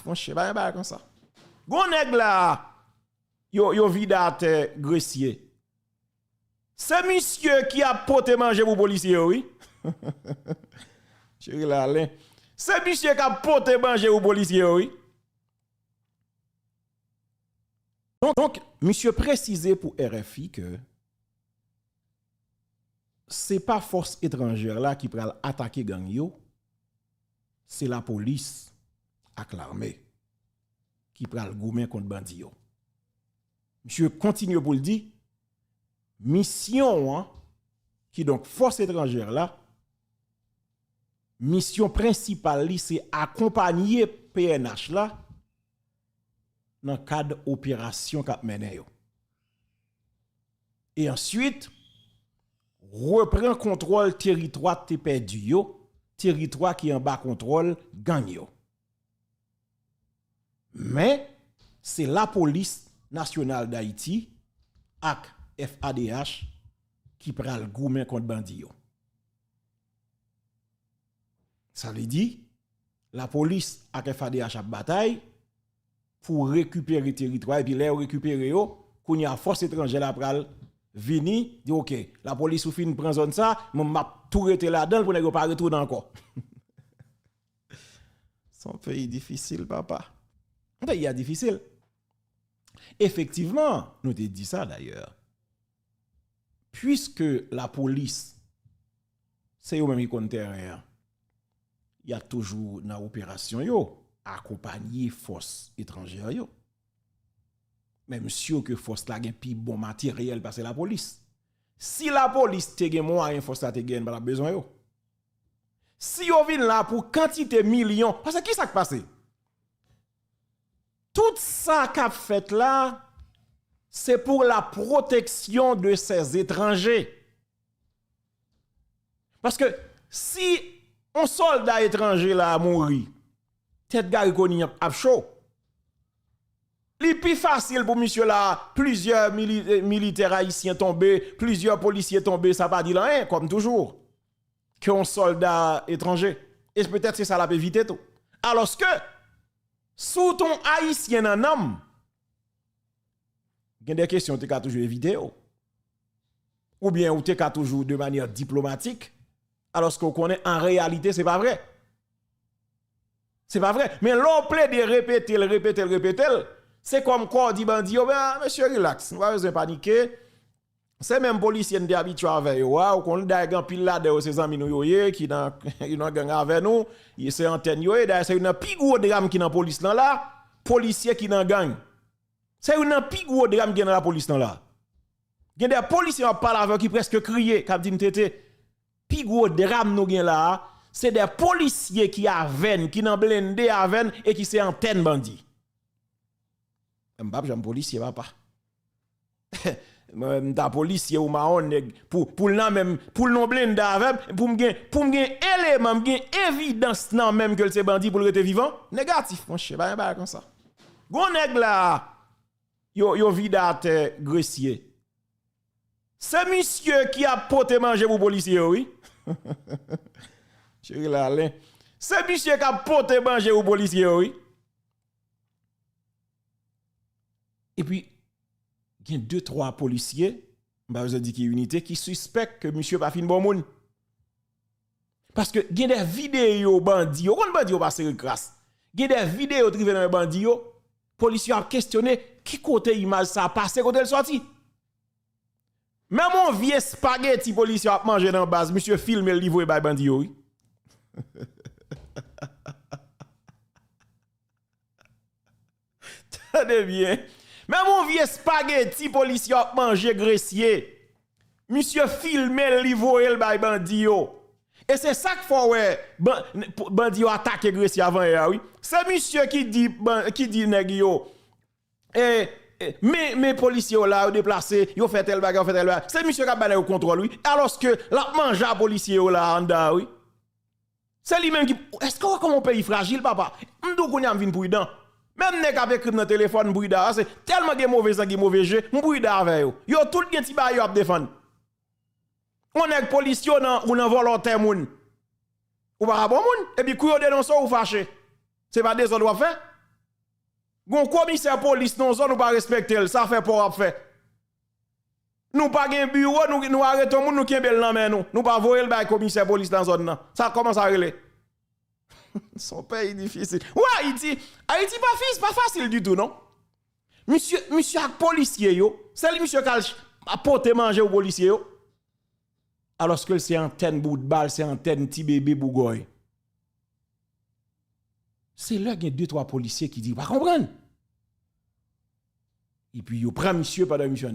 Mon cher, bah comme ça. Gon nèg là, yo vidate grecier. C'est monsieur qui a poté manger pour policier, oui. Chéri là, c'est monsieur qui a poté manger pour policier, oui. Donc, monsieur précisé pour RFI que c'est pas force étrangère là qui pral attaquer gang yo, c'est la police avec l'armée qui pral goumen contre bandi yo. Monsieur continue pour le dire, mission hein, qui donc force étrangère là, mission principale c'est accompagner PNH là dans le cadre opération qu'a mené yo. Et ensuite reprend contrôle territoire te perdu yo, territoire qui en bas contrôle gang yo. Mais c'est la police nationale d'Haïti ak FADH qui pral goumen contre bandi yo. Ça veut dire la police ak FADH a bataille pour récupérer territoire et puis les récupérer yo, qu'on y a force étrangère la pral vini dit OK, la police ou fin prend zone ça, m'a tout rete là-dedans pour ne pas retourner encore. Son pays difficile papa. Un pays difficile. Effectivement, nous te dit ça d'ailleurs. Puisque la police c'est eux même qui comptent terrain. Il y a toujours dans opération yo accompagner force étrangère yo. Même sûr que force la gen pi bon matériel parce que la police. Si la police te gen moyen force la te gen pas besoin yo. Si yo vinn là pour quantité millions parce que qui ça qui passe? Tout ça qu'a fait là c'est pour la protection de ces étrangers. Parce que si un soldat étranger là a mouri, tête gars koni a chaud. Li plus facile pour monsieur là, plusieurs militaires haïtiens tombés, plusieurs policiers tombés, ça pas dit rien comme toujours. Qu'un soldat étranger. Et peut-être c'est ça la peut éviter tout. Alors que sous ton haïtien en homme, il y a des questions que tu as toujours éviter ou bien ou tu as toujours de manière diplomatique. Alors qu'on connaît en réalité c'est pas vrai. C'est pas vrai, mais l'on plaît de répéter. C'est comme quoi on dit bandi, monsieur relax, on va pas paniquer. C'est même policier qui est habitué avec eux, ou qu'on a un pile là de ses amis nous qui dans une gang avec nous, il c'est antenne yo d'ailleurs c'est une plus gros drame qui dans police là, policier qui dans gang. C'est une plus gros drame qui dans la police là. Il y a des policiers qui parlent avec qui presque crier, qui dit tété. Plus gros drame nous gen là, c'est des policiers qui avènent, qui nan blindé avènent et qui c'est antenne bandi. M'pap j'aime policier papa. Ta policier ou maon pour nan même pour non blindé avec pour m'gen élément m'gen évidence nan même que c'est bandi pour le rester vivant négatif mon cher ba comme ça. Gon nèg là yo vidate grecier. C'est monsieur qui a poté manger pour policier oui. Chéri là c'est monsieur qui a poté manger pour policier oui. Et puis, il y a 2-3 policiers, je dis qu'il y a unité, qui suspectent que monsieur pas fin bon moun. Parce que il y a des vidéos bandits, on bandits pas se grâce. Il y a des vidéos trivé dans les bandits, policiers ont questionné qui côté image ça passé côté le sorti. Même mon vieux spaghetti policier a mangé dans base, monsieur filme le livre by bandits oui. Tenez bien. Mais mon vieux spaghetti policier a mangé grecier. Monsieur filme le livre el bay bandi yo. Et c'est ça qu'il faut ouais bandi yo attaquer grecier avant oui. C'est monsieur qui dit nèg yo. Mais policiers là déplacé, yo fait tel bagage, c'est monsieur qui a bané au contrôle oui. Alors que la mange à policier là en da oui. C'est lui même qui est-ce qu'on comme un pays fragile papa. M'dou qu'on y a vinn prudent. Même nèg avec écrit dans téléphone brida, c'est tellement de mauvais sang qui mauvais jeu, brida avec yo. Yo tout gen ti ba yo ap défendre. On est policier ou nan volontaire moun. Ou pas bon moun et puis kou yo dénonce ou fâché. C'est pas des ordres faire. Gon commissaire police non zone nous pas respecter, ça fait pour fait. Nous pas un bureau, nous arrêtons moun nous qui bel nan men nous. Nous pas voyer le bail commissaire police dans zone nan. Ça commence à relever. Son pays difficile. Ouais, Haïti pas facile du tout non. Monsieur ak policier yo, c'est lui monsieur qui a porté manger aux policiers yo. Alors que c'est antenne bout de balle, c'est antenne petit bébé bougoy. C'est là qu'il y a 2-3 policiers qui disent pas comprendre. Et puis il prend monsieur pendant mission.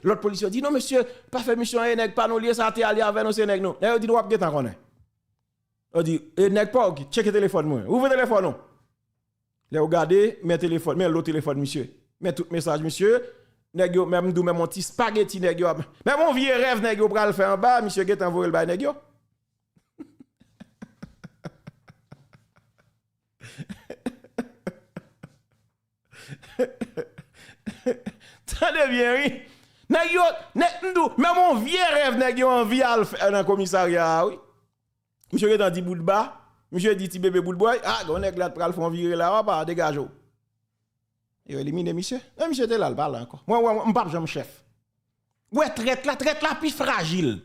L'autre policier dit non monsieur, pas fait mission nèg pas nous lier ça t'es aller avec nous c'est nèg non. Il dit nous pas temps connaît. Il dit nèg pas check le téléphone moi. Ouvre le téléphone non. Là regardez mes téléphone, mais l'autre téléphone monsieur. Mais tout message monsieur, nèg yo même dou même mon petit spaghetti nèg yo. Mais mon vieux rêve nèg yo pral faire en bas, monsieur get envoyer le bail nèg yo. Tendez bien, oui. Nèg yo, même mon vieux rêve nèg yo envie à faire dans commissariat, oui. Monsieur est dit bout de bas, monsieur dit ti bébé bout de boy, ah, on nèg là pral font virer là, pas dégage. Et éliminer monsieur. Monsieur était là, il parle encore. Moi, je pas jamais chef. Ouais, traite là plus fragile.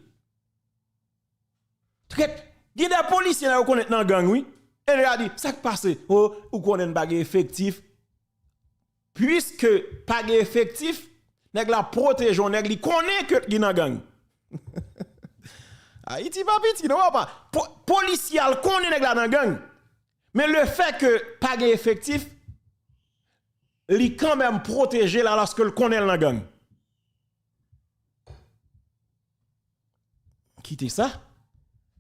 Traite, il y a des policiers qui connaissent dans gang, oui. Et il a dit, ça qui passe, ou connaît un bagage effectif. Puisque pas effectif, nèg la protège, nèg li connaît que qui dans gang. Haïti pas petit, non pas. Policier connaît nèg la dans gang. Mais le fait que pas effectif, li quand même protégé là lorsque le connaît dans gang. Quittez ça.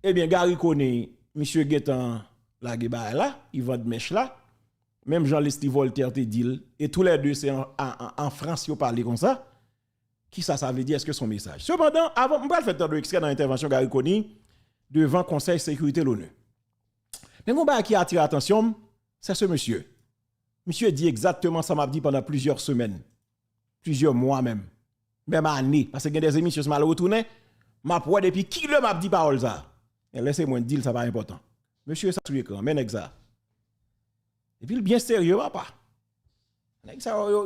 Eh bien, Gary connaît monsieur Guetan la geba là, il va de mèche là. Même Jean-Leslie Voltaire te dit, et tous les deux, c'est en France, ils parlent comme ça. Qui ça veut dire? Est-ce que son message? Cependant, avant, on va faire un extrait dans l'intervention Gary Koni devant le Conseil de sécurité de l'ONU. Mais mon qui a attiré l'attention, c'est ce monsieur. Monsieur dit exactement ça m'a dit pendant plusieurs semaines, plusieurs mois même années. Parce que des émissions, je m'en retourné, m'a pour depuis qui le m'a dit parole ça. Laissez-moi dire, ça pas important. Monsieur, ça sur l'écran, mais ça. Et puis, bien sérieux, papa.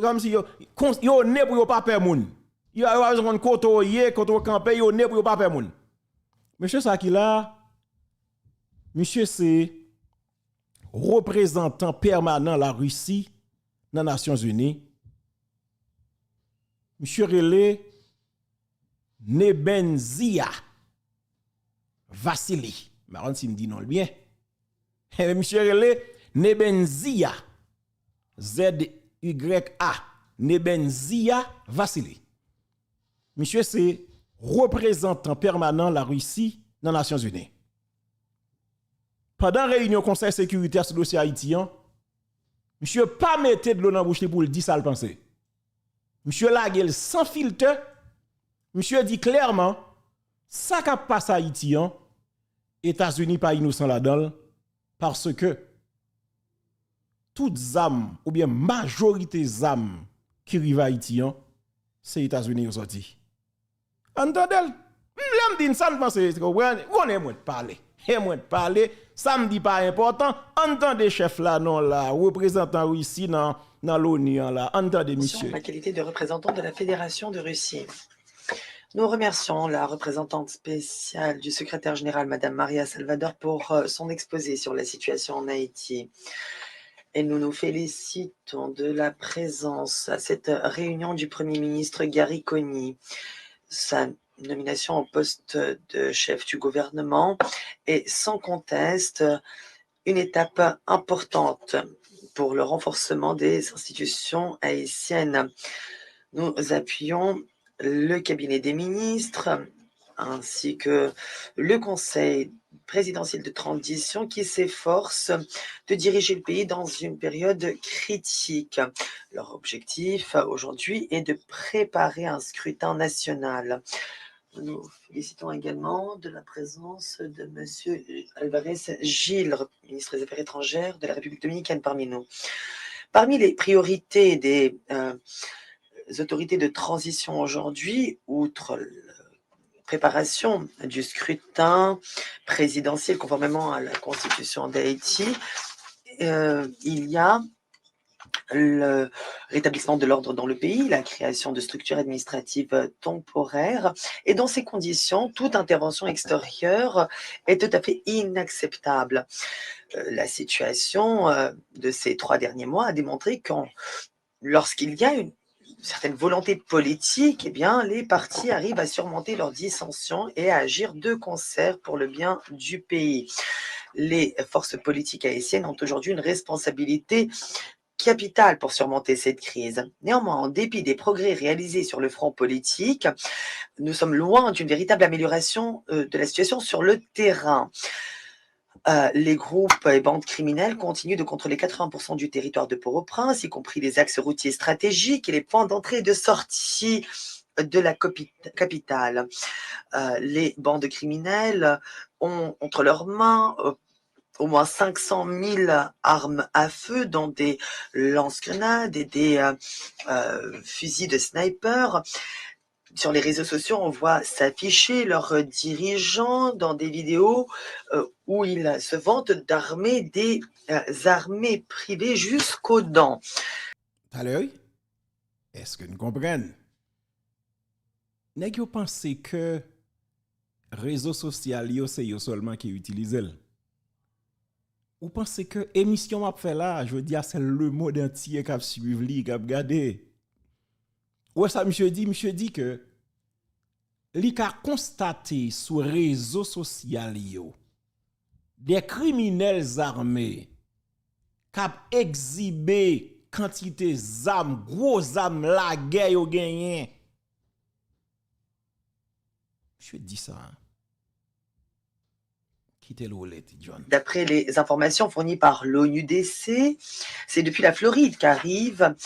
Comme si yo né pour yo pas peur moun. Yo a besoin de koto campé, yo né pour yo pas peur moun. Monsieur ça qui là, monsieur c'est représentant permanent la Russie dans les Nations Unies. Monsieur Relé Nebenzia Vassili. Marron si me dit non le bien. Monsieur Relé Nebenzia Z-Y-A Nebenzia Vassili. Monsieur, c'est représentant permanent de la Russie dans les Nations Unies. Pendant la réunion Conseil sécuritaire sur le dossier haïtien, monsieur pas mettre de l'eau dans la bouche pour le dire ça le penser. Monsieur Laguel sans filtre, monsieur dit clairement, ça qui passe haïtien, États-Unis pas innocent là-dedans, parce que toutes âmes, ou bien majorité âmes qui arrivent à Haïti, c'est les États-Unis qui sont sortis. Entendez? L'homme dit ça, on est moins de parler. Et moins de parler, ça me dit pas important. Entendez, chef là, non, là, représentant ici dans l'ONU, là, entendez, monsieur. La qualité de représentant de la Fédération de Russie. Nous remercions la représentante spéciale du secrétaire général, Madame Maria Salvador, pour son exposé sur la situation en Haïti. Et nous nous félicitons de la présence à cette réunion du Premier ministre Gary Koni. Sa nomination au poste de chef du gouvernement est sans conteste une étape importante pour le renforcement des institutions haïtiennes. Nous appuyons le cabinet des ministres ainsi que le Conseil présidentiel de transition qui s'efforce de diriger le pays dans une période critique. Leur objectif aujourd'hui est de préparer un scrutin national. Nous félicitons également de la présence de M. Alvarez Gil, ministre des Affaires étrangères de la République dominicaine parmi nous. Parmi les priorités des autorités de transition aujourd'hui, outre préparation du scrutin présidentiel conformément à la Constitution d'Haïti, il y a le rétablissement de l'ordre dans le pays, la création de structures administratives temporaires. Et dans ces conditions, toute intervention extérieure est tout à fait inacceptable. La situation de ces 3 derniers mois a démontré que lorsqu'il y a une certaine volonté politique, eh bien, les partis arrivent à surmonter leurs dissensions et à agir de concert pour le bien du pays. Les forces politiques haïtiennes ont aujourd'hui une responsabilité capitale pour surmonter cette crise. Néanmoins, en dépit des progrès réalisés sur le front politique, nous sommes loin d'une véritable amélioration de la situation sur le terrain. Les groupes et bandes criminelles continuent de contrôler 80% du territoire de Port-au-Prince, y compris les axes routiers stratégiques et les points d'entrée et de sortie de la capitale. Les bandes criminelles ont entre leurs mains au moins 500 000 armes à feu, dont des lance-grenades et des fusils de sniper. Sur les réseaux sociaux, on voit s'afficher leurs dirigeants dans des vidéos où ils se vantent d'armer des armées privées jusqu'aux dents. Alors, est-ce que nous comprenons? N'est-ce que vous pensez que réseaux sociaux, c'est eux seulement qui utilisent? Vous pensez que l'émission m'a fait là, je veux dire, c'est le monde entier qui a suivi, qui a regardé. Ouais, ça, monsieur dit que li a constaté sur les réseaux sociaux des criminels armés qui ont exhibé quantité d'armes, gros armes, la guerre yo gagné. Monsieur dit ça. Hein? D'après les informations fournies par l'ONUDC, c'est depuis la Floride qu'arrivent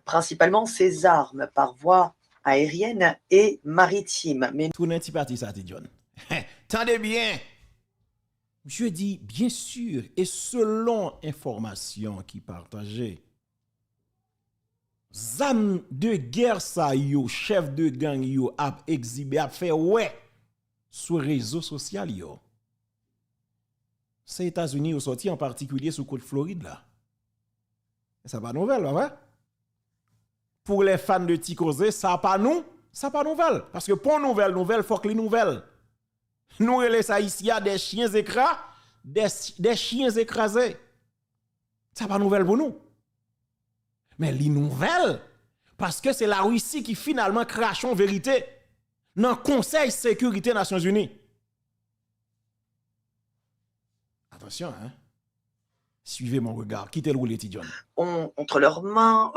principalement ces armes par voie aérienne et maritime. Mais tout n'est pas ça, John. Tendez bien. Je dis bien sûr et selon information qui partagée, zam de guerre ça yo, chef de gang yo a exhibé a fait ouais sur réseaux sociaux yo. C'est États-Unis ont sorti en particulier sur côte Floride là. Ça pas nouvelle, ouais. Pour les fans de Ticozé, ça pas nouvelle parce que pour nouvelle faut que les nouvelles. Nous relais ça ici a des chiens écrasés, des chiens écrasés. Ça pas nouvelle pour nous. Mais les nouvelles parce que c'est la Russie qui finalement crache en vérité dans le Conseil de sécurité des Nations Unies. Attention, hein. Suivez mon regard. Quittez le roulé, John. Ont entre leurs mains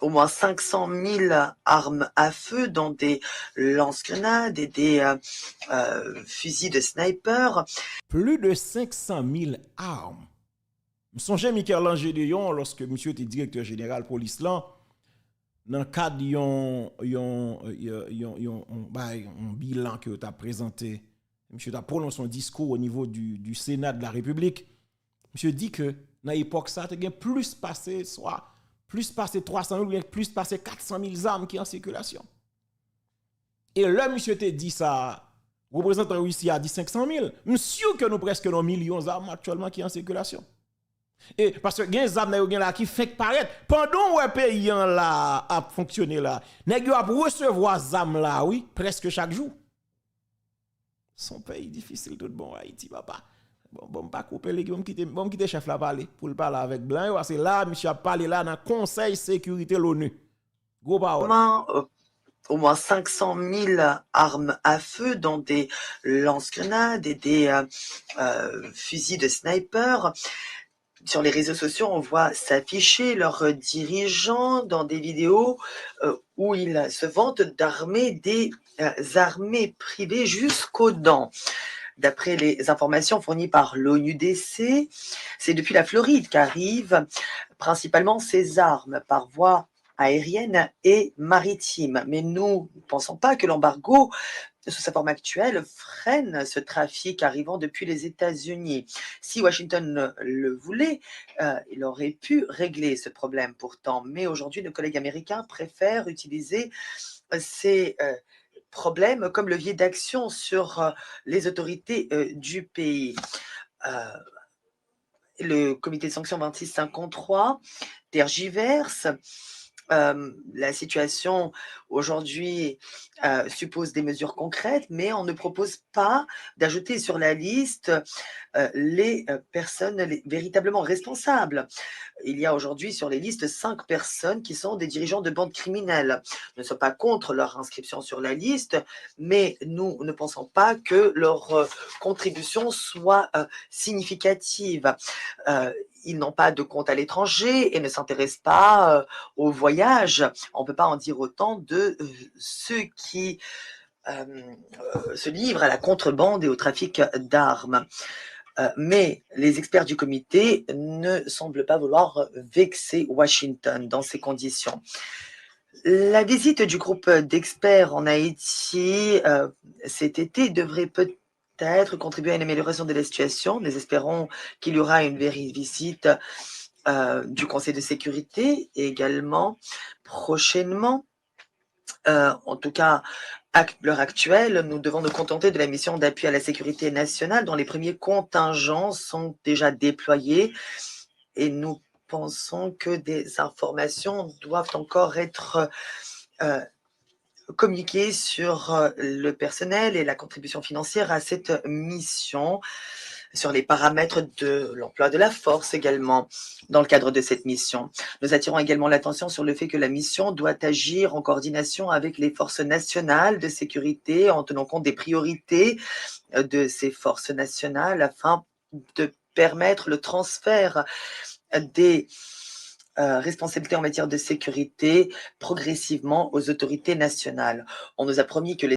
au moins 500 000 armes à feu, dont des lance-grenades et des fusils de sniper. Plus de 500 000 armes. Je songe Michael Langer de Yon, lorsque monsieur était directeur général police là, dans le cadre d'un bilan que tu as présenté, monsieur a prononcé un discours au niveau du Sénat de la République. Monsieur dit que dans l'époque, ça a plus passé, soit plus passé 300 000 ou plus passé 400 000 armes qui sont en circulation. Et là, monsieur te dit ça, représentant Russie a dit 500 000. Monsieur que nous presque nos millions d'armes actuellement qui sont en circulation. Et parce que les armes là qui fait paraître pendant que le pays là a fonctionné là, nèg yo a recevoir armes là oui, presque chaque jour. Son pays difficile tout bon Haïti papa. Bon pas couper les bon quitter chef là parler pour le parler avec blanc parce que là monsieur a parlé là dans Conseil sécurité l'ONU. Gros parole. Au moins 500 000 armes à feu, dont des lance-grenades et des fusils de sniper. Sur les réseaux sociaux, on voit s'afficher leurs dirigeants dans des vidéos où ils se vantent d'armer des armées privées jusqu'aux dents. D'après les informations fournies par l'ONUDC, c'est depuis la Floride qu'arrivent principalement ces armes par voie aérienne et maritime. Mais nous ne pensons pas que l'embargo, sous sa forme actuelle, freine ce trafic arrivant depuis les États-Unis. Si Washington le voulait, il aurait pu régler ce problème pourtant. Mais aujourd'hui, nos collègues américains préfèrent utiliser ces problèmes comme levier d'action sur les autorités du pays. Le comité de sanctions 2653 tergiverse. La situation aujourd'hui suppose des mesures concrètes, mais on ne propose pas d'ajouter sur la liste les personnes véritablement responsables. Il y a aujourd'hui sur les listes 5 personnes qui sont des dirigeants de bandes criminelles. Nous ne sommes pas contre leur inscription sur la liste, mais nous ne pensons pas que leur contribution soit significative. Ils n'ont pas de compte à l'étranger et ne s'intéressent pas au voyage. On ne peut pas en dire autant de ceux qui se livrent à la contrebande et au trafic d'armes. Mais les experts du comité ne semblent pas vouloir vexer Washington dans ces conditions. La visite du groupe d'experts en Haïti cet été devrait peut-être contribuer à une amélioration de la situation. Nous espérons qu'il y aura une visite du Conseil de sécurité également prochainement. En tout cas, à l'heure actuelle, nous devons nous contenter de la mission d'appui à la sécurité nationale dont les premiers contingents sont déjà déployés et nous pensons que des informations doivent encore être communiquées sur le personnel et la contribution financière à cette mission, sur les paramètres de l'emploi de la force également dans le cadre de cette mission. Nous attirons également l'attention sur le fait que la mission doit agir en coordination avec les forces nationales de sécurité en tenant compte des priorités de ces forces nationales afin de permettre le transfert des responsabilités en matière de sécurité progressivement aux autorités nationales. On nous a promis que les